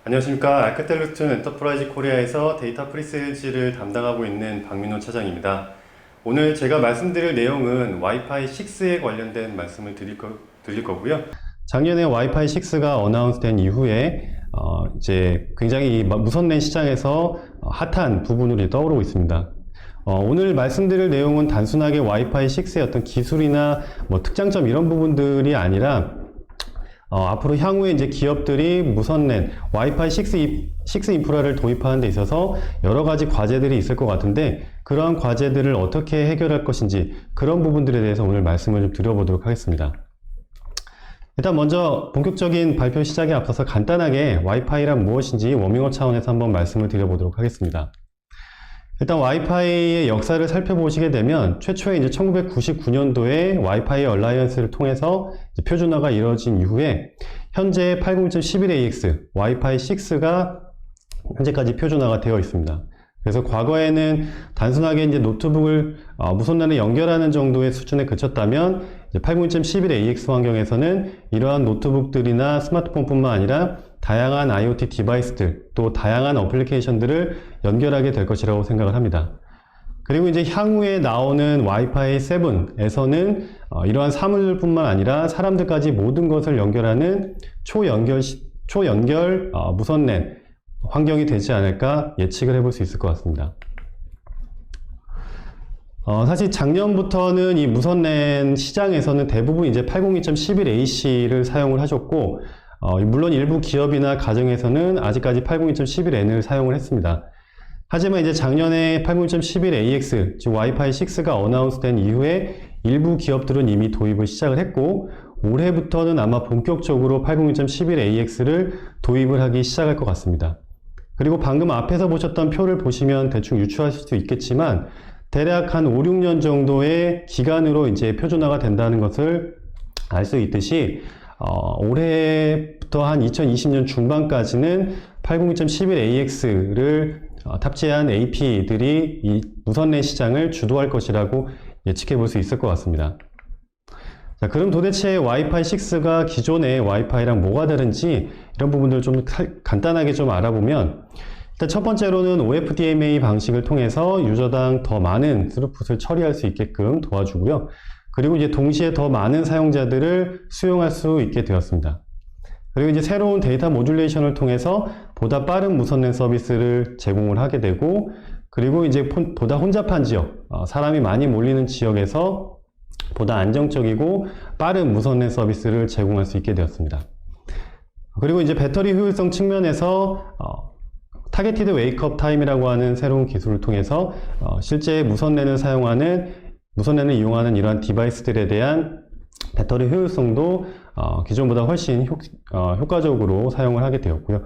안녕하십니까. 알카텔루튼 엔터프라이즈 코리아에서 데이터 프리세일즈를 담당하고 있는 박민호 차장입니다. 오늘 제가 말씀드릴 내용은 와이파이 6에 관련된 말씀을 드릴 거고요. 작년에 와이파이 6가 어나운스 된 이후에 이제 굉장히 이 무선랜 시장에서 핫한 부분으로 떠오르고 있습니다. 오늘 말씀드릴 내용은 단순하게 와이파이 6의 어떤 기술이나 뭐 특장점 이런 부분들이 아니라 앞으로 향후에 이제 기업들이 무선랜, 와이파이 6 인프라를 도입하는 데 있어서 여러 가지 과제들이 있을 것 같은데 그러한 과제들을 어떻게 해결할 것인지 그런 부분들에 대해서 오늘 말씀을 좀 드려보도록 하겠습니다. 일단 먼저 본격적인 발표 시작에 앞서서 간단하게 와이파이란 무엇인지 워밍업 차원에서 한번 말씀을 드려보도록 하겠습니다. 일단 와이파이의 역사를 살펴보시게 되면 최초에 이제 1999년도에 와이파이 얼라이언스를 통해서 표준화가 이루어진 이후에 현재 802.11ax 와이파이 6가 현재까지 표준화가 되어 있습니다. 그래서 과거에는 단순하게 이제 노트북을 무선란에 연결하는 정도의 수준에 그쳤다면 802.11ax 환경에서는 이러한 노트북들이나 스마트폰뿐만 아니라 다양한 IoT 디바이스들 또 다양한 어플리케이션들을 연결하게 될 것이라고 생각을 합니다. 그리고 이제 향후에 나오는 와이파이 7에서는 이러한 사물들뿐만 아니라 사람들까지 모든 것을 연결하는 초연결 무선랜 환경이 되지 않을까 예측을 해볼 수 있을 것 같습니다. 사실 작년부터는 이 무선랜 시장에서는 대부분 이제 802.11ac를 사용을 하셨고 물론 일부 기업이나 가정에서는 아직까지 802.11n을 사용을 했습니다. 하지만 이제 작년에 802.11ax, 즉 와이파이 6가 어나운스 된 이후에 일부 기업들은 이미 도입을 시작을 했고 올해부터는 아마 본격적으로 802.11ax를 도입을 하기 시작할 것 같습니다. 그리고 방금 앞에서 보셨던 표를 보시면 대충 유추하실 수 있겠지만 대략 한 5, 6년 정도의 기간으로 이제 표준화가 된다는 것을 알 수 있듯이 올해부터 한 2020년 중반까지는 802.11ax를 탑재한 AP들이 이 무선랜 시장을 주도할 것이라고 예측해 볼 수 있을 것 같습니다. 자, 그럼 도대체 와이파이 6가 기존의 와이파이랑 뭐가 다른지 이런 부분들을 좀 간단하게 좀 알아보면 일단 첫 번째로는 OFDMA 방식을 통해서 유저당 더 많은 스루풋을 처리할 수 있게끔 도와주고요. 그리고 이제 동시에 더 많은 사용자들을 수용할 수 있게 되었습니다. 그리고 이제 새로운 데이터 모듈레이션을 통해서 보다 빠른 무선랜 서비스를 제공을 하게 되고 그리고 이제 보다 혼잡한 지역, 사람이 많이 몰리는 지역에서 보다 안정적이고 빠른 무선랜 서비스를 제공할 수 있게 되었습니다. 그리고 이제 배터리 효율성 측면에서 타겟티드 웨이크업 타임이라고 하는 새로운 기술을 통해서 실제 무선랜을 이용하는 이러한 디바이스들에 대한 배터리 효율성도 기존보다 훨씬 효과적으로 사용을 하게 되었고요.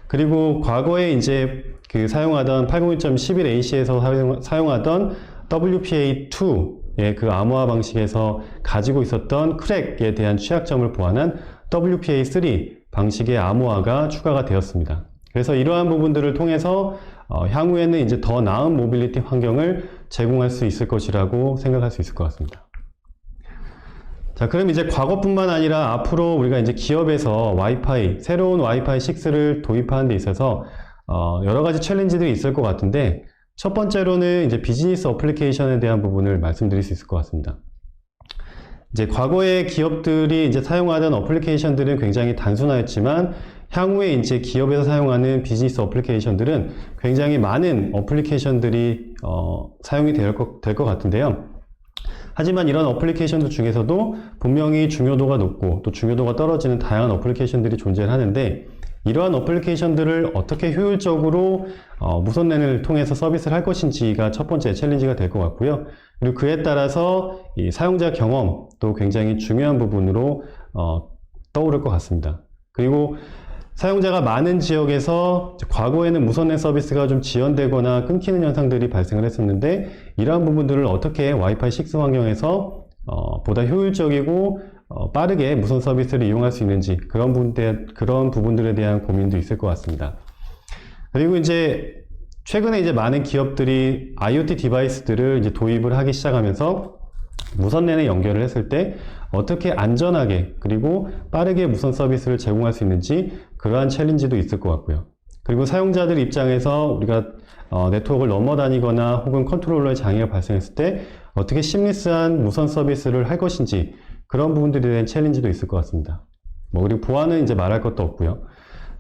그리고 과거에 이제 사용하던 802.11ac에서 사용하던 WPA2의 그 암호화 방식에서 가지고 있었던 크랙에 대한 취약점을 보완한 WPA3 방식의 암호화가 추가가 되었습니다. 그래서 이러한 부분들을 통해서 향후에는 이제 더 나은 모빌리티 환경을 제공할 수 있을 것이라고 생각할 수 있을 것 같습니다. 자, 그럼 이제 과거뿐만 아니라 앞으로 우리가 이제 기업에서 새로운 와이파이 6를 도입하는 데 있어서 여러 가지 챌린지들이 있을 것 같은데 첫 번째로는 이제 비즈니스 어플리케이션에 대한 부분을 말씀드릴 수 있을 것 같습니다. 이제 과거의 기업들이 이제 사용하던 어플리케이션들은 굉장히 단순하였지만 향후에 이제 기업에서 사용하는 비즈니스 어플리케이션들은 굉장히 많은 어플리케이션들이 사용이 될 것 같은데요. 하지만 이런 어플리케이션들 중에서도 분명히 중요도가 높고 또 중요도가 떨어지는 다양한 어플리케이션들이 존재를 하는데 이러한 어플리케이션들을 어떻게 효율적으로 무선랜을 통해서 서비스를 할 것인지가 첫 번째 챌린지가 될 것 같고요. 그리고 그에 따라서 이 사용자 경험도 굉장히 중요한 부분으로 떠오를 것 같습니다. 그리고 사용자가 많은 지역에서 과거에는 무선랜 서비스가 좀 지연되거나 끊기는 현상들이 발생을 했었는데 이러한 부분들을 어떻게 와이파이 6 환경에서 보다 효율적이고 빠르게 무선 서비스를 이용할 수 있는지 그런 부분들에 대한 고민도 있을 것 같습니다. 그리고 이제 최근에 이제 많은 기업들이 IoT 디바이스들을 이제 도입을 하기 시작하면서 무선랜에 연결을 했을 때 어떻게 안전하게 그리고 빠르게 무선 서비스를 제공할 수 있는지 그러한 챌린지도 있을 것 같고요. 그리고 사용자들 입장에서 우리가 네트워크를 넘어다니거나 혹은 컨트롤러에 장애가 발생했을 때 어떻게 심리스한 무선 서비스를 할 것인지 그런 부분들에 대한 챌린지도 있을 것 같습니다. 그리고 보안은 이제 말할 것도 없고요.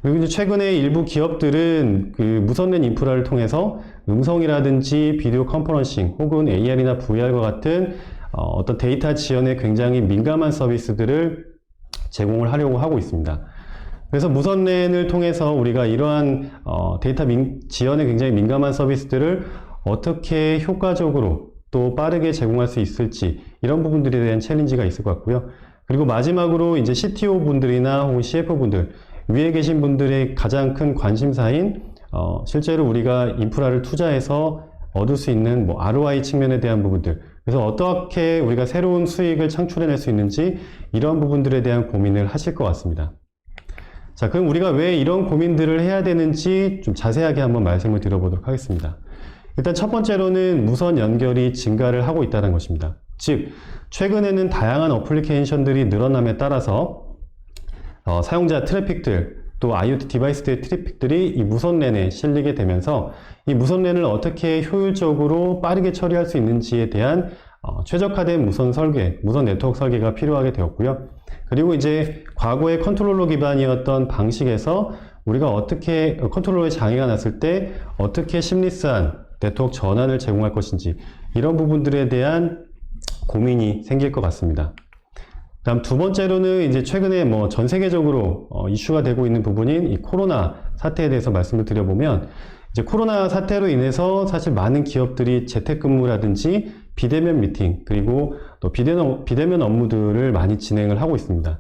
그리고 이제 최근에 일부 기업들은 그 무선랜 인프라를 통해서 음성이라든지 비디오 컨퍼런싱 혹은 AR이나 VR과 같은 어떤 데이터 지연에 굉장히 민감한 서비스들을 제공을 하려고 하고 있습니다. 그래서 무선랜을 통해서 우리가 이러한 데이터 지연에 굉장히 민감한 서비스들을 어떻게 효과적으로 또 빠르게 제공할 수 있을지 이런 부분들에 대한 챌린지가 있을 것 같고요. 그리고 마지막으로 이제 CTO 분들이나 혹은 CFO 분들 위에 계신 분들의 가장 큰 관심사인 실제로 우리가 인프라를 투자해서 얻을 수 있는 ROI 측면에 대한 부분들, 그래서 어떻게 우리가 새로운 수익을 창출해낼 수 있는지 이런 부분들에 대한 고민을 하실 것 같습니다. 자, 그럼 우리가 왜 이런 고민들을 해야 되는지 좀 자세하게 한번 말씀을 드려보도록 하겠습니다. 일단 첫 번째로는 무선 연결이 증가를 하고 있다는 것입니다. 즉, 최근에는 다양한 어플리케이션들이 늘어남에 따라서 사용자 트래픽들 또 IoT 디바이스들의 트래픽들이 이 무선랜에 실리게 되면서 이 무선랜을 어떻게 효율적으로 빠르게 처리할 수 있는지에 대한 최적화된 무선 설계, 무선 네트워크 설계가 필요하게 되었고요. 그리고 이제 과거의 컨트롤러 기반이었던 방식에서 우리가 어떻게 컨트롤러에 장애가 났을 때 어떻게 심리스한 네트워크 전환을 제공할 것인지 이런 부분들에 대한 고민이 생길 것 같습니다. 다음 두 번째로는 이제 최근에 전 세계적으로 이슈가 되고 있는 부분인 이 코로나 사태에 대해서 말씀을 드려보면 이제 코로나 사태로 인해서 사실 많은 기업들이 재택근무라든지 비대면 미팅 그리고 또 비대면 업무들을 많이 진행을 하고 있습니다.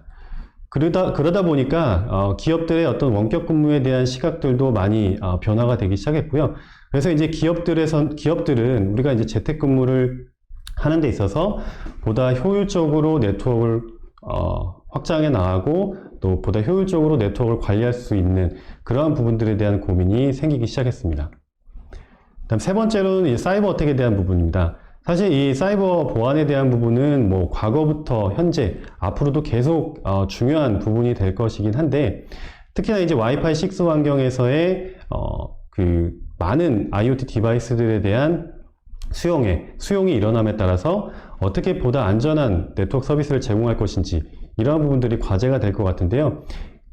그러다 보니까 기업들의 어떤 원격 근무에 대한 시각들도 많이 변화가 되기 시작했고요. 그래서 이제 기업들은 우리가 이제 재택근무를 하는 데 있어서 보다 효율적으로 네트워크를 확장해 나가고 또 보다 효율적으로 네트워크를 관리할 수 있는 그러한 부분들에 대한 고민이 생기기 시작했습니다. 다음 세 번째로는 이 사이버 어택에 대한 부분입니다. 사실 이 사이버 보안에 대한 부분은 과거부터 현재 앞으로도 계속 중요한 부분이 될 것이긴 한데 특히나 이제 와이파이 6 환경에서의 그 많은 IoT 디바이스들에 대한 수용이 일어남에 따라서 어떻게 보다 안전한 네트워크 서비스를 제공할 것인지 이러한 부분들이 과제가 될 것 같은데요.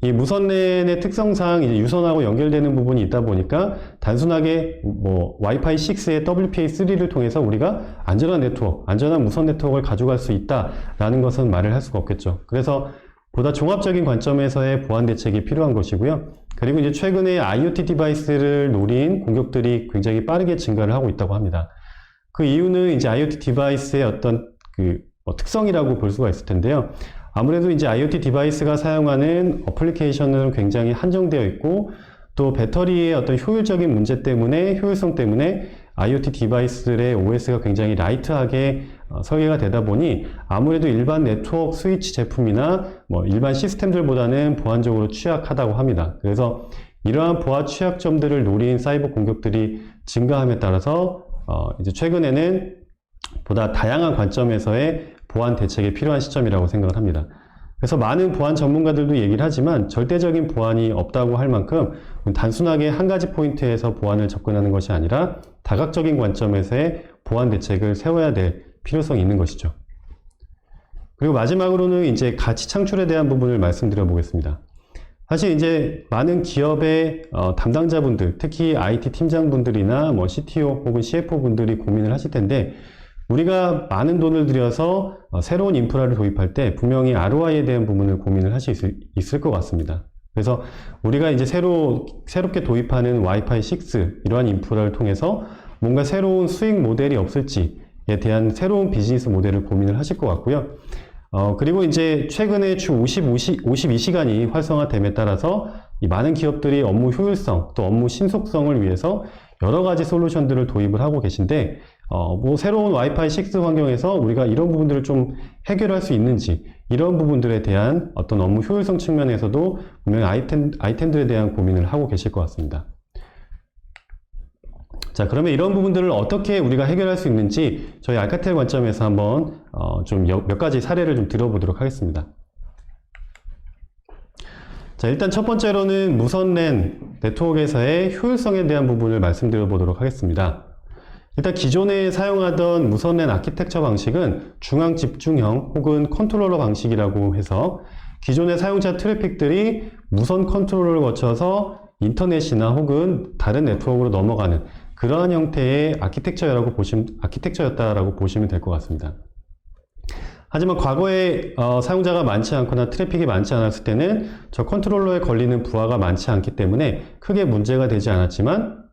이 무선랜의 특성상 이제 유선하고 연결되는 부분이 있다 보니까 단순하게 와이파이 6의 WPA3를 통해서 우리가 안전한 네트워크, 안전한 무선 네트워크를 가져갈 수 있다라는 것은 말을 할 수가 없겠죠. 그래서 보다 종합적인 관점에서의 보안 대책이 필요한 것이고요. 그리고 이제 최근에 IoT 디바이스를 노린 공격들이 굉장히 빠르게 증가를 하고 있다고 합니다. 그 이유는 이제 IoT 디바이스의 어떤 특성이라고 볼 수가 있을 텐데요. 아무래도 이제 IoT 디바이스가 사용하는 어플리케이션은 굉장히 한정되어 있고 또 배터리의 어떤 효율성 때문에 IoT 디바이스들의 OS가 굉장히 라이트하게 설계가 되다 보니 아무래도 일반 네트워크 스위치 제품이나 일반 시스템들보다는 보안적으로 취약하다고 합니다. 그래서 이러한 보안 취약점들을 노린 사이버 공격들이 증가함에 따라서 이제 최근에는 보다 다양한 관점에서의 보안 대책이 필요한 시점이라고 생각을 합니다. 그래서 많은 보안 전문가들도 얘기를 하지만 절대적인 보안이 없다고 할 만큼 단순하게 한 가지 포인트에서 보안을 접근하는 것이 아니라 다각적인 관점에서의 보안 대책을 세워야 될 필요성이 있는 것이죠. 그리고 마지막으로는 이제 가치 창출에 대한 부분을 말씀드려 보겠습니다. 사실 이제 많은 기업의 담당자분들, 특히 IT 팀장분들이나 CTO 혹은 CFO 분들이 고민을 하실 텐데 우리가 많은 돈을 들여서 새로운 인프라를 도입할 때 분명히 ROI에 대한 부분을 고민을 하실 수 있을 것 같습니다. 그래서 우리가 이제 새롭게 도입하는 와이파이 6 이러한 인프라를 통해서 뭔가 새로운 수익 모델이 없을지에 대한 새로운 비즈니스 모델을 고민을 하실 것 같고요. 그리고 이제 최근에 주 52시간이 활성화됨에 따라서 이 많은 기업들이 업무 효율성 또 업무 신속성을 위해서 여러 가지 솔루션들을 도입을 하고 계신데 새로운 와이파이 6 환경에서 우리가 이런 부분들을 좀 해결할 수 있는지 이런 부분들에 대한 어떤 업무 효율성 측면에서도 분명히 아이템들에 대한 고민을 하고 계실 것 같습니다. 자, 그러면 이런 부분들을 어떻게 우리가 해결할 수 있는지 저희 알카텔 관점에서 한번 좀 몇 가지 사례를 좀 들어보도록 하겠습니다. 자, 일단 첫 번째로는 무선 랜 네트워크에서의 효율성에 대한 부분을 말씀드려 보도록 하겠습니다. 일단 기존에 사용하던 무선 랜 아키텍처 방식은 중앙 집중형 혹은 컨트롤러 방식이라고 해서 기존의 사용자 트래픽들이 무선 컨트롤러를 거쳐서 인터넷이나 혹은 다른 네트워크로 넘어가는 그러한 형태의 아키텍처였다라고 보시면 될 것 같습니다. 하지만 과거에 사용자가 많지 않거나 트래픽이 많지 않았을 때는 저 컨트롤러에 걸리는 부하가 많지 않기 때문에 크게 문제가 되지 않았지만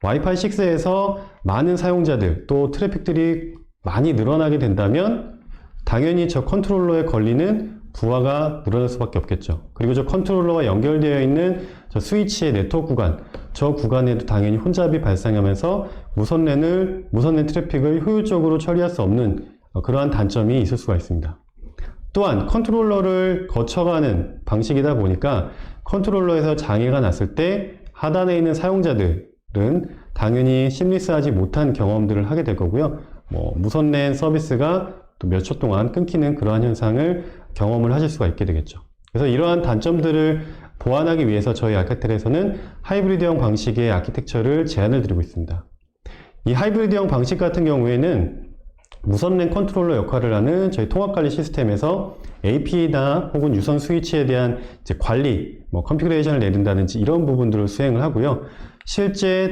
와이파이 6에서 많은 사용자들 또 트래픽들이 많이 늘어나게 된다면 당연히 저 컨트롤러에 걸리는 부하가 늘어날 수밖에 없겠죠. 그리고 저 컨트롤러와 연결되어 있는 저 스위치의 네트워크 구간, 저 구간에도 당연히 혼잡이 발생하면서 무선 랜 트래픽을 효율적으로 처리할 수 없는 그러한 단점이 있을 수가 있습니다. 또한 컨트롤러를 거쳐가는 방식이다 보니까 컨트롤러에서 장애가 났을 때 하단에 있는 사용자들은 당연히 심리스하지 못한 경험들을 하게 될 거고요. 무선 랜 서비스가 또 몇 초 동안 끊기는 그러한 현상을 경험을 하실 수가 있게 되겠죠. 그래서 이러한 단점들을 보완하기 위해서 저희 알카텔에서는 하이브리드형 방식의 아키텍처를 제안을 드리고 있습니다. 이 하이브리드형 방식 같은 경우에는 무선 랜 컨트롤러 역할을 하는 저희 통합관리 시스템에서 AP나 혹은 유선 스위치에 대한 이제 관리, 컨피그레이션을 내린다든지 이런 부분들을 수행을 하고요. 실제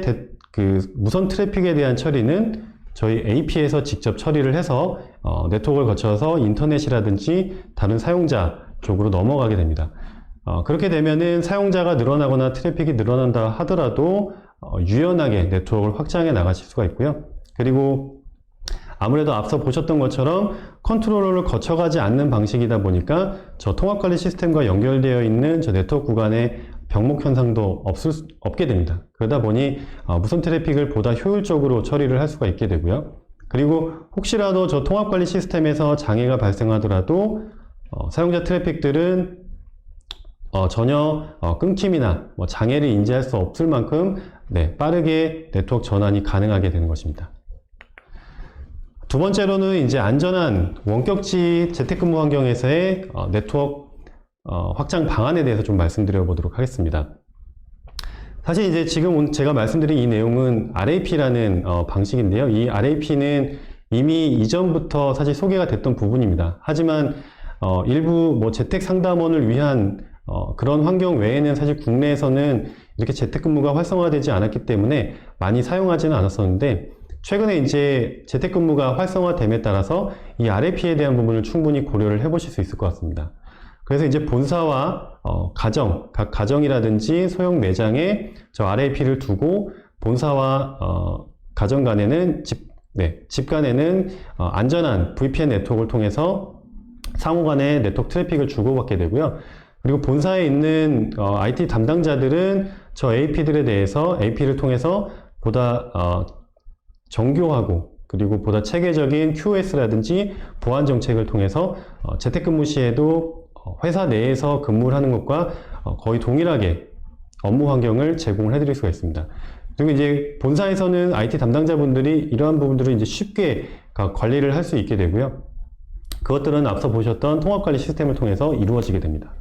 무선 트래픽에 대한 처리는 저희 AP에서 직접 처리를 해서 네트워크를 거쳐서 인터넷이라든지 다른 사용자 쪽으로 넘어가게 됩니다. 그렇게 되면은 사용자가 늘어나거나 트래픽이 늘어난다 하더라도 유연하게 네트워크를 확장해 나가실 수가 있고요. 그리고 아무래도 앞서 보셨던 것처럼 컨트롤러를 거쳐가지 않는 방식이다 보니까 저 통합관리 시스템과 연결되어 있는 저 네트워크 구간에 병목 현상도 없게 됩니다. 그러다 보니 무선 트래픽을 보다 효율적으로 처리를 할 수가 있게 되고요. 그리고 혹시라도 저 통합관리 시스템에서 장애가 발생하더라도 사용자 트래픽들은 전혀 끊김이나 장애를 인지할 수 없을 만큼 빠르게 네트워크 전환이 가능하게 되는 것입니다. 두 번째로는 이제 안전한 원격지 재택근무 환경에서의 네트워크 확장 방안에 대해서 좀 말씀드려 보도록 하겠습니다. 사실 이제 지금 제가 말씀드린 이 내용은 RAP라는 방식인데요. 이 RAP는 이미 이전부터 사실 소개가 됐던 부분입니다. 하지만 일부 재택 상담원을 위한 그런 환경 외에는 사실 국내에서는 이렇게 재택근무가 활성화되지 않았기 때문에 많이 사용하지는 않았었는데 최근에 이제 재택근무가 활성화됨에 따라서 이 RAP에 대한 부분을 충분히 고려를 해보실 수 있을 것 같습니다. 그래서 이제 본사와 각 가정이라든지 소형 매장에 저 RAP를 두고 본사와 가정 간에는 집 간에는 안전한 VPN 네트워크를 통해서 상호 간의 네트워크 트래픽을 주고받게 되고요. 그리고 본사에 있는 IT 담당자들은 저 AP들에 대해서 AP를 통해서 보다 정교하고 그리고 보다 체계적인 QoS라든지 보안 정책을 통해서 재택근무 시에도 회사 내에서 근무를 하는 것과 거의 동일하게 업무 환경을 제공을 해드릴 수가 있습니다. 그리고 이제 본사에서는 IT 담당자분들이 이러한 부분들을 이제 쉽게 관리를 할 수 있게 되고요. 그것들은 앞서 보셨던 통합관리 시스템을 통해서 이루어지게 됩니다.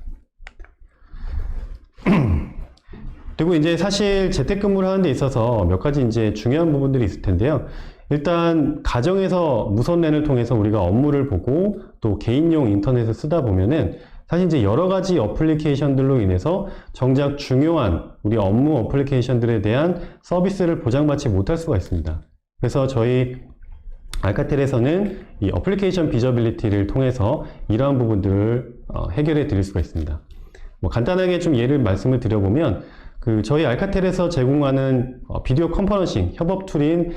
그리고 이제 사실 재택근무를 하는 데 있어서 몇 가지 이제 중요한 부분들이 있을 텐데요. 일단 가정에서 무선 랜을 통해서 우리가 업무를 보고 또 개인용 인터넷을 쓰다 보면은 사실 이제 여러 가지 어플리케이션들로 인해서 정작 중요한 우리 업무 어플리케이션들에 대한 서비스를 보장받지 못할 수가 있습니다. 그래서 저희 알카텔에서는 이 어플리케이션 비저빌리티를 통해서 이러한 부분들을 해결해 드릴 수가 있습니다. 간단하게 좀 말씀을 드려보면 저희 알카텔에서 제공하는 비디오 컨퍼런싱 협업 툴인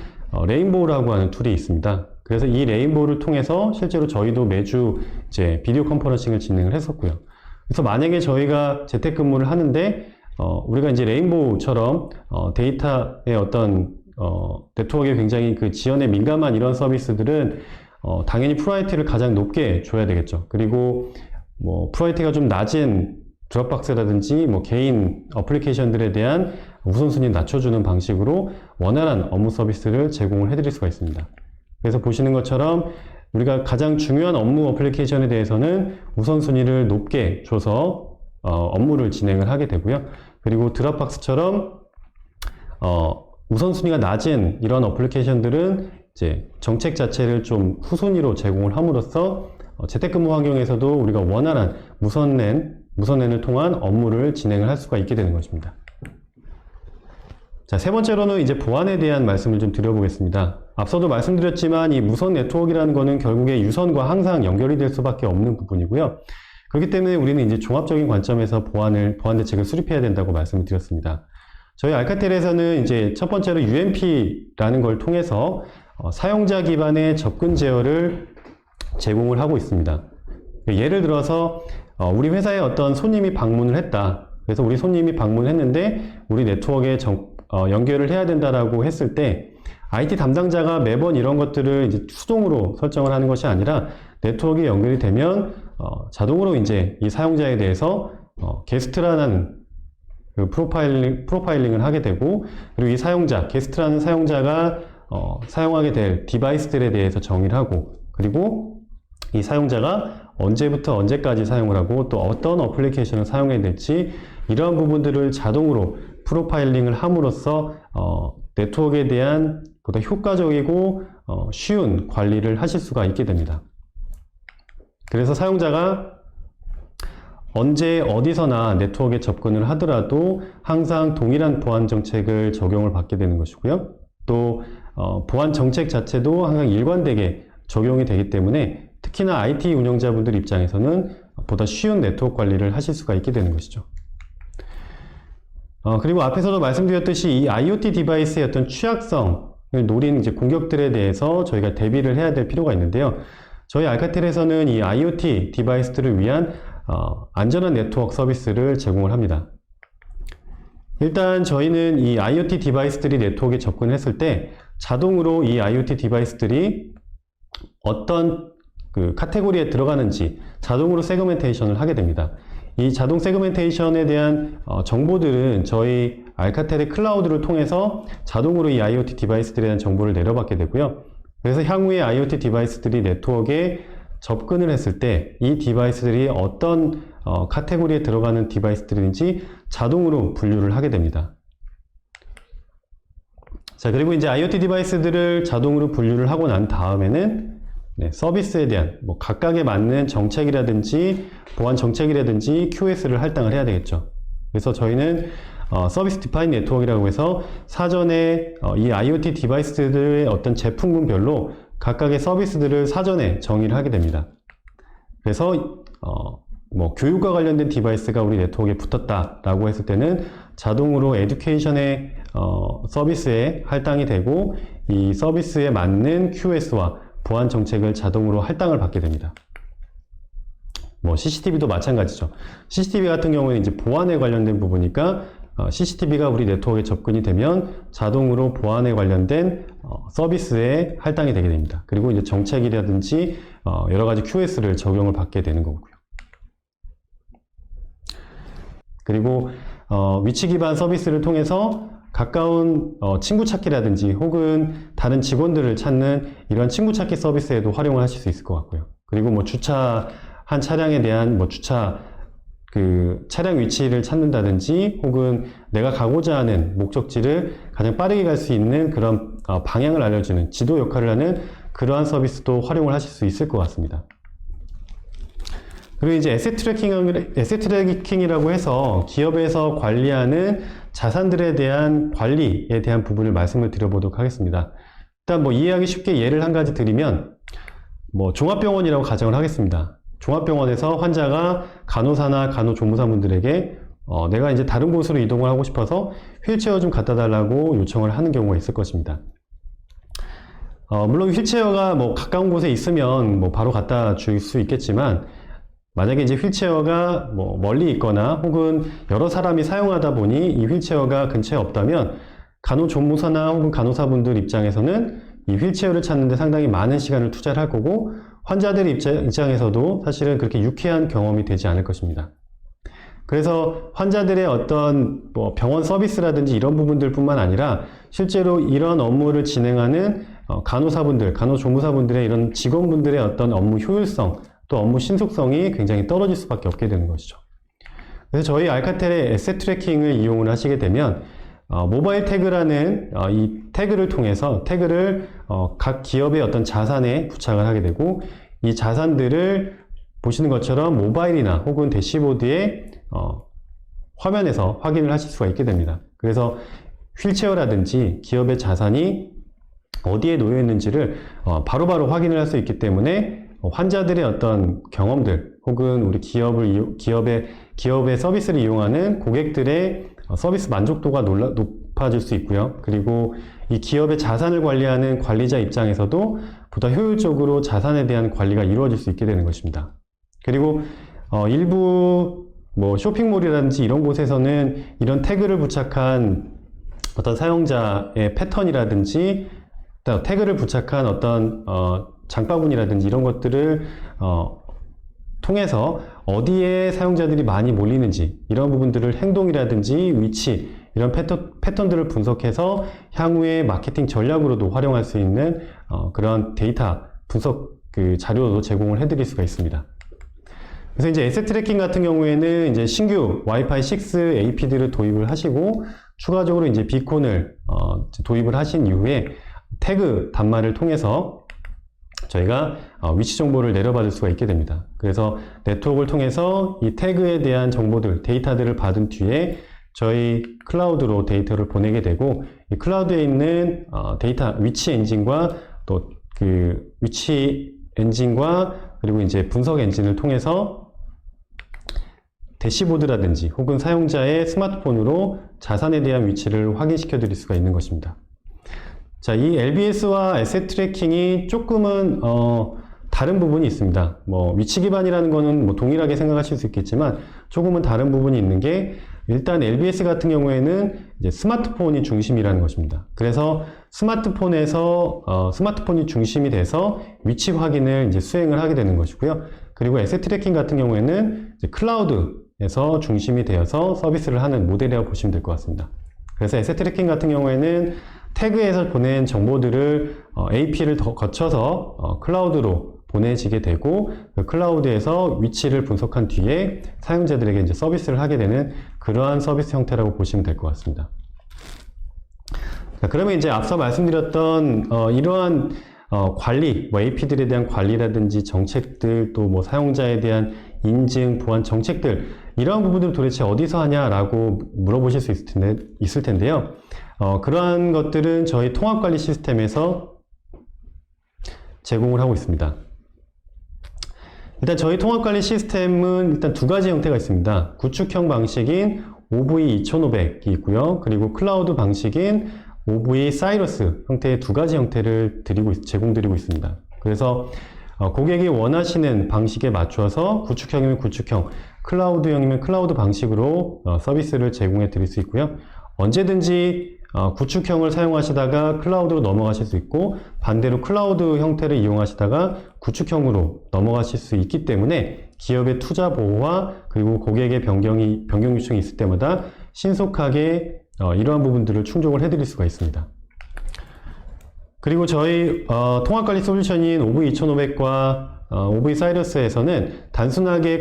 레인보우라고 하는 툴이 있습니다. 그래서 이 레인보우를 통해서 실제로 저희도 매주 이제 비디오 컨퍼런싱을 진행을 했었고요. 그래서 만약에 저희가 재택근무를 하는데 우리가 이제 레인보우처럼 데이터의 어떤 네트워크에 굉장히 지연에 민감한 이런 서비스들은 당연히 프라이어티를 가장 높게 줘야 되겠죠. 그리고 프라이어티가 좀 낮은 드롭박스라든지 뭐 개인 어플리케이션들에 대한 우선순위를 낮춰주는 방식으로 원활한 업무 서비스를 제공을 해드릴 수가 있습니다. 그래서 보시는 것처럼 우리가 가장 중요한 업무 어플리케이션에 대해서는 우선순위를 높게 줘서 업무를 진행을 하게 되고요. 그리고 드롭박스처럼 우선순위가 낮은 이런 어플리케이션들은 이제 정책 자체를 좀 후순위로 제공을 함으로써 재택근무 환경에서도 우리가 원활한 무선랜을 통한 업무를 진행을 할 수가 있게 되는 것입니다. 자, 세 번째로는 이제 보안에 대한 말씀을 좀 드려보겠습니다. 앞서도 말씀드렸지만 이 무선 네트워크라는 거는 결국에 유선과 항상 연결이 될 수밖에 없는 부분이고요. 그렇기 때문에 우리는 이제 종합적인 관점에서 보안 대책을 수립해야 된다고 말씀을 드렸습니다. 저희 알카텔에서는 이제 첫 번째로 UMP라는 걸 통해서 사용자 기반의 접근 제어를 제공을 하고 있습니다. 예를 들어서 우리 회사에 어떤 손님이 방문을 했다. 그래서 우리 손님이 방문했는데 우리 네트워크에 연결을 해야 된다라고 했을 때 IT 담당자가 매번 이런 것들을 이제 수동으로 설정을 하는 것이 아니라 네트워크에 연결이 되면 자동으로 이제 이 사용자에 대해서 게스트라는 그 프로파일링을 하게 되고, 그리고 이 게스트라는 사용자가 사용하게 될 디바이스들에 대해서 정의를 하고, 그리고 이 사용자가 언제부터 언제까지 사용을 하고 또 어떤 어플리케이션을 사용해야 될지 이러한 부분들을 자동으로 프로파일링을 함으로써 네트워크에 대한 보다 효과적이고 쉬운 관리를 하실 수가 있게 됩니다. 그래서 사용자가 언제 어디서나 네트워크에 접근을 하더라도 항상 동일한 보안 정책을 적용을 받게 되는 것이고요. 또 보안 정책 자체도 항상 일관되게 적용이 되기 때문에 특히나 IT 운영자분들 입장에서는 보다 쉬운 네트워크 관리를 하실 수가 있게 되는 것이죠. 그리고 앞에서도 말씀드렸듯이 이 IoT 디바이스의 어떤 취약성을 노린 이제 공격들에 대해서 저희가 대비를 해야 될 필요가 있는데요. 저희 알카텔에서는 이 IoT 디바이스들을 위한 안전한 네트워크 서비스를 제공을 합니다. 일단 저희는 이 IoT 디바이스들이 네트워크에 접근했을 때 자동으로 이 IoT 디바이스들이 어떤 그 카테고리에 들어가는지 자동으로 세그멘테이션을 하게 됩니다. 이 자동 세그멘테이션에 대한 정보들은 저희 알카텔의 클라우드를 통해서 자동으로 이 IoT 디바이스들에 대한 정보를 내려받게 되고요. 그래서 향후에 IoT 디바이스들이 네트워크에 접근을 했을 때 이 디바이스들이 어떤 카테고리에 들어가는 디바이스들인지 자동으로 분류를 하게 됩니다. 자, 그리고 이제 IoT 디바이스들을 자동으로 분류를 하고 난 다음에는 서비스에 대한 각각에 맞는 정책이라든지 보안 정책이라든지 QS를 할당을 해야 되겠죠. 그래서 저희는 서비스 디파인 네트워크라고 해서 사전에 이 IoT 디바이스들의 어떤 제품군별로 각각의 서비스들을 사전에 정의를 하게 됩니다. 그래서 교육과 관련된 디바이스가 우리 네트워크에 붙었다라고 했을 때는 자동으로 에듀케이션의 서비스에 할당이 되고 이 서비스에 맞는 QS와 보안 정책을 자동으로 할당을 받게 됩니다. CCTV도 마찬가지죠. CCTV 같은 경우에는 이제 보안에 관련된 부분이니까 CCTV가 우리 네트워크에 접근이 되면 자동으로 보안에 관련된 서비스에 할당이 되게 됩니다. 그리고 이제 정책이라든지 여러 가지 QS를 적용을 받게 되는 거고요. 그리고 위치 기반 서비스를 통해서 가까운 친구 찾기라든지 혹은 다른 직원들을 찾는 이런 친구 찾기 서비스에도 활용을 하실 수 있을 것 같고요. 그리고 주차한 차량에 대한 차량 위치를 찾는다든지 혹은 내가 가고자 하는 목적지를 가장 빠르게 갈 수 있는 그런 방향을 알려주는 지도 역할을 하는 그러한 서비스도 활용을 하실 수 있을 것 같습니다. 그리고 이제 에셋 트래킹이라고 해서 기업에서 관리하는 자산들에 대한 관리에 대한 부분을 말씀을 드려보도록 하겠습니다. 일단 이해하기 쉽게 예를 한 가지 드리면 종합병원이라고 가정을 하겠습니다. 종합병원에서 환자가 간호사나 간호조무사분들에게 내가 이제 다른 곳으로 이동을 하고 싶어서 휠체어 좀 갖다 달라고 요청을 하는 경우가 있을 것입니다. 물론 휠체어가 가까운 곳에 있으면 바로 갖다 줄 수 있겠지만 만약에 이제 휠체어가 멀리 있거나 혹은 여러 사람이 사용하다 보니 이 휠체어가 근처에 없다면 간호조무사나 혹은 간호사분들 입장에서는 이 휠체어를 찾는데 상당히 많은 시간을 투자를 할 거고 환자들 입장에서도 사실은 그렇게 유쾌한 경험이 되지 않을 것입니다. 그래서 환자들의 어떤 뭐 병원 서비스라든지 이런 부분들뿐만 아니라 실제로 이런 업무를 진행하는 간호사분들, 간호조무사분들의 이런 직원분들의 어떤 업무 효율성, 또 업무 신속성이 굉장히 떨어질 수밖에 없게 되는 것이죠. 그래서 저희 알카텔의 에셋 트래킹을 이용을 하시게 되면 모바일 태그라는 이 태그를 통해서 태그를 각 기업의 어떤 자산에 부착을 하게 되고, 이 자산들을 보시는 것처럼 모바일이나 혹은 대시보드의 화면에서 확인을 하실 수가 있게 됩니다. 그래서 휠체어라든지 기업의 자산이 어디에 놓여 있는지를 바로바로 확인을 할 수 있기 때문에 환자들의 어떤 경험들 혹은 우리 기업의 서비스를 이용하는 고객들의 서비스 만족도가 높아질 수 있고요. 그리고 이 기업의 자산을 관리하는 관리자 입장에서도 보다 효율적으로 자산에 대한 관리가 이루어질 수 있게 되는 것입니다. 그리고 일부 뭐 쇼핑몰이라든지 이런 곳에서는 이런 태그를 부착한 어떤 사용자의 패턴이라든지 태그를 부착한 어떤 장바구니라든지 이런 것들을 통해서 어디에 사용자들이 많이 몰리는지 이런 부분들을 행동이라든지 위치 이런 패턴들을 분석해서 향후에 마케팅 전략으로도 활용할 수 있는 그런 데이터 분석 자료도 제공을 해드릴 수가 있습니다. 그래서 이제 에셋 트래킹 같은 경우에는 이제 신규 와이파이 6 AP들을 도입을 하시고 추가적으로 이제 비콘을 도입을 하신 이후에 태그 단말을 통해서 저희가 위치 정보를 내려받을 수가 있게 됩니다. 그래서 네트워크를 통해서 이 태그에 대한 정보들, 데이터들을 받은 뒤에 저희 클라우드로 데이터를 보내게 되고, 이 클라우드에 있는 데이터 위치 엔진과 또 그 위치 엔진과 그리고 이제 분석 엔진을 통해서 대시보드라든지 혹은 사용자의 스마트폰으로 자산에 대한 위치를 확인시켜 드릴 수가 있는 것입니다. 자, 이 LBS와 에셋 트래킹이 조금은 다른 부분이 있습니다. 뭐 위치 기반이라는 거는 뭐 동일하게 생각하실 수 있겠지만 조금은 다른 부분이 있는 게, 일단 LBS 같은 경우에는 이제 스마트폰이 중심이라는 것입니다. 그래서 스마트폰이 중심이 돼서 위치 확인을 이제 수행을 하게 되는 것이고요. 그리고 에셋 트래킹 같은 경우에는 이제 클라우드에서 중심이 되어서 서비스를 하는 모델이라고 보시면 될 것 같습니다. 그래서 에셋 트래킹 같은 경우에는 태그에서 보낸 정보들을 AP를 더 거쳐서 클라우드로 보내지게 되고, 그 클라우드에서 위치를 분석한 뒤에 사용자들에게 이제 서비스를 하게 되는 그러한 서비스 형태라고 보시면 될 것 같습니다. 자, 그러면 이제 앞서 말씀드렸던 이러한 관리, 뭐 AP들에 대한 관리라든지 정책들, 또 뭐 사용자에 대한 인증, 보안 정책들, 이러한 부분들을 도대체 어디서 하냐라고 물어보실 수 있을 텐데요. 그러한 것들은 저희 통합관리 시스템에서 제공을 하고 있습니다. 일단 저희 통합관리 시스템은 일단 두 가지 형태가 있습니다. 구축형 방식인 OV2500이 있고요. 그리고 클라우드 방식인 OV 사이러스 형태의 두 가지 형태를 제공드리고 있습니다. 그래서 고객이 원하시는 방식에 맞춰서 구축형이면 구축형, 클라우드형이면 클라우드 방식으로 서비스를 제공해 드릴 수 있고요. 언제든지 구축형을 사용하시다가 클라우드로 넘어가실 수 있고, 반대로 클라우드 형태를 이용하시다가 구축형으로 넘어가실 수 있기 때문에 기업의 투자 보호와 그리고 고객의 변경 요청이 있을 때마다 신속하게 이러한 부분들을 충족을 해드릴 수가 있습니다. 그리고 저희 통합관리 솔루션인 OV2500과 OV 사이러스에서는 단순하게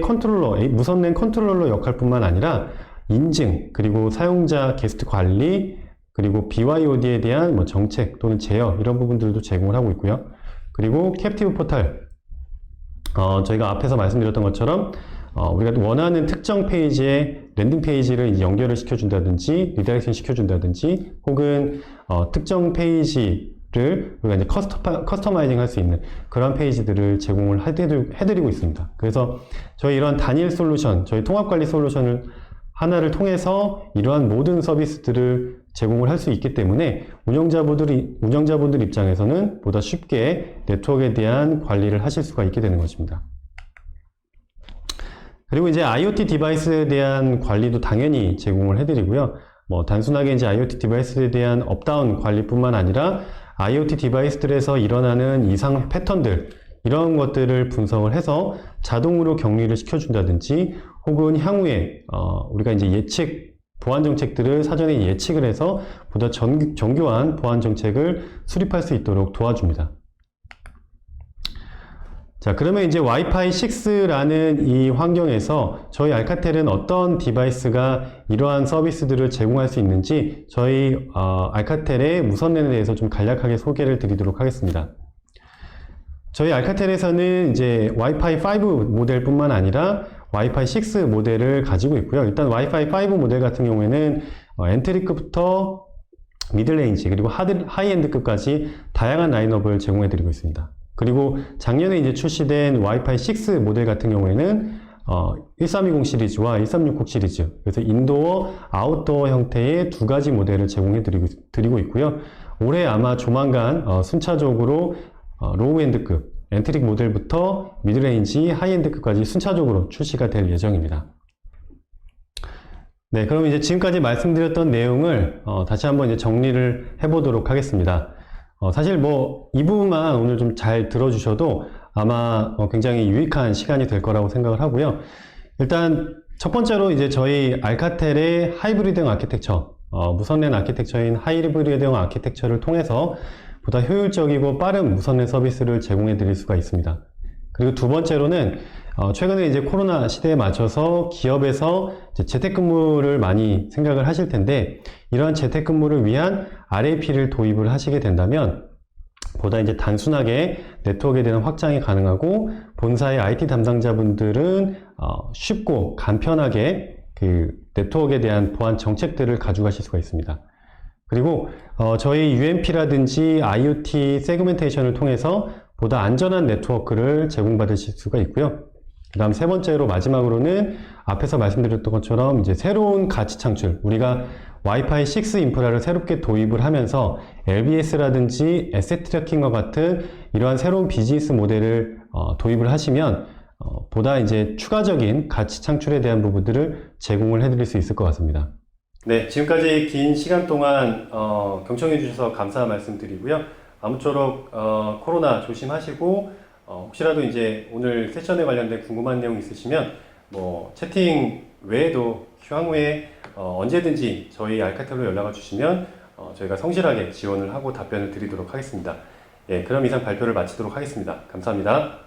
무선랜 컨트롤러 역할뿐만 아니라 인증, 그리고 사용자 게스트 관리, 그리고 BYOD에 대한 뭐 정책 또는 제어, 이런 부분들도 제공을 하고 있고요. 그리고 캡티브 포탈, 저희가 앞에서 말씀드렸던 것처럼 우리가 원하는 특정 페이지에 랜딩 페이지를 연결을 시켜준다든지 리다이렉션 시켜준다든지, 혹은 특정 페이지를 우리가 이제 커스터마이징 할 수 있는 그런 페이지들을 제공을 해드리고 있습니다. 그래서 저희 이런 단일 솔루션, 저희 통합관리 솔루션을 하나를 통해서 이러한 모든 서비스들을 제공을 할 수 있기 때문에 운영자분들 입장에서는 보다 쉽게 네트워크에 대한 관리를 하실 수가 있게 되는 것입니다. 그리고 이제 IoT 디바이스에 대한 관리도 당연히 제공을 해드리고요. 뭐 단순하게 이제 IoT 디바이스에 대한 업다운 관리뿐만 아니라 IoT 디바이스들에서 일어나는 이상 패턴들, 이런 것들을 분석을 해서 자동으로 격리를 시켜준다든지, 혹은 향후에 우리가 이제 예측 보안 정책들을 사전에 예측을 해서 보다 정교한 보안 정책을 수립할 수 있도록 도와줍니다. 자, 그러면 이제 와이파이 6라는 이 환경에서 저희 알카텔은 어떤 디바이스가 이러한 서비스들을 제공할 수 있는지 저희 알카텔의 무선랜에 대해서 좀 간략하게 소개를 드리도록 하겠습니다. 저희 알카텔에서는 이제 와이파이 5 모델뿐만 아니라 와이파이 6 모델을 가지고 있고요. 일단 와이파이 5 모델 같은 경우에는 엔트리급부터 미들레인지 그리고 하이엔드급까지 다양한 라인업을 제공해 드리고 있습니다. 그리고 작년에 이제 출시된 와이파이 6 모델 같은 경우에는 1320 시리즈와 1360 시리즈, 그래서 인도어, 아웃도어 형태의 두 가지 모델을 제공해 드리고 있고요. 올해 아마 조만간 순차적으로 로우엔드급, 엔트릭 모델부터 미드레인지, 하이엔드급까지 순차적으로 출시가 될 예정입니다. 네, 그럼 이제 지금까지 말씀드렸던 내용을 다시 한번 이제 정리를 해보도록 하겠습니다. 사실 뭐 이 부분만 오늘 좀 잘 들어주셔도 아마 굉장히 유익한 시간이 될 거라고 생각을 하고요. 일단 첫 번째로 이제 저희 알카텔의 하이브리드형 아키텍처, 무선랜 아키텍처인 하이브리드형 아키텍처를 통해서 보다 효율적이고 빠른 무선랜 서비스를 제공해 드릴 수가 있습니다. 그리고 두 번째로는 최근에 이제 코로나 시대에 맞춰서 기업에서 이제 재택근무를 많이 생각을 하실 텐데, 이러한 재택근무를 위한 RAP를 도입을 하시게 된다면 보다 이제 단순하게 네트워크에 대한 확장이 가능하고 본사의 IT 담당자분들은 쉽고 간편하게 그 네트워크에 대한 보안 정책들을 가져가실 수가 있습니다. 그리고 저희 UMP라든지 IoT 세그멘테이션을 통해서 보다 안전한 네트워크를 제공받으실 수가 있고요. 그 다음 세 번째로 마지막으로는 앞에서 말씀드렸던 것처럼 이제 새로운 가치 창출, 우리가 와이파이 6 인프라를 새롭게 도입을 하면서 LBS라든지 에셋 트래킹과 같은 이러한 새로운 비즈니스 모델을 도입을 하시면 보다 이제 추가적인 가치 창출에 대한 부분들을 제공을 해드릴 수 있을 것 같습니다. 네, 지금까지 긴 시간 동안 경청해 주셔서 감사 말씀드리고요. 아무쪼록 코로나 조심하시고 혹시라도 이제 오늘 세션에 관련된 궁금한 내용 있으시면 뭐 채팅 외에도 향후에 언제든지 저희 알카텔로 연락을 주시면 저희가 성실하게 지원을 하고 답변을 드리도록 하겠습니다. 예, 그럼 이상 발표를 마치도록 하겠습니다. 감사합니다.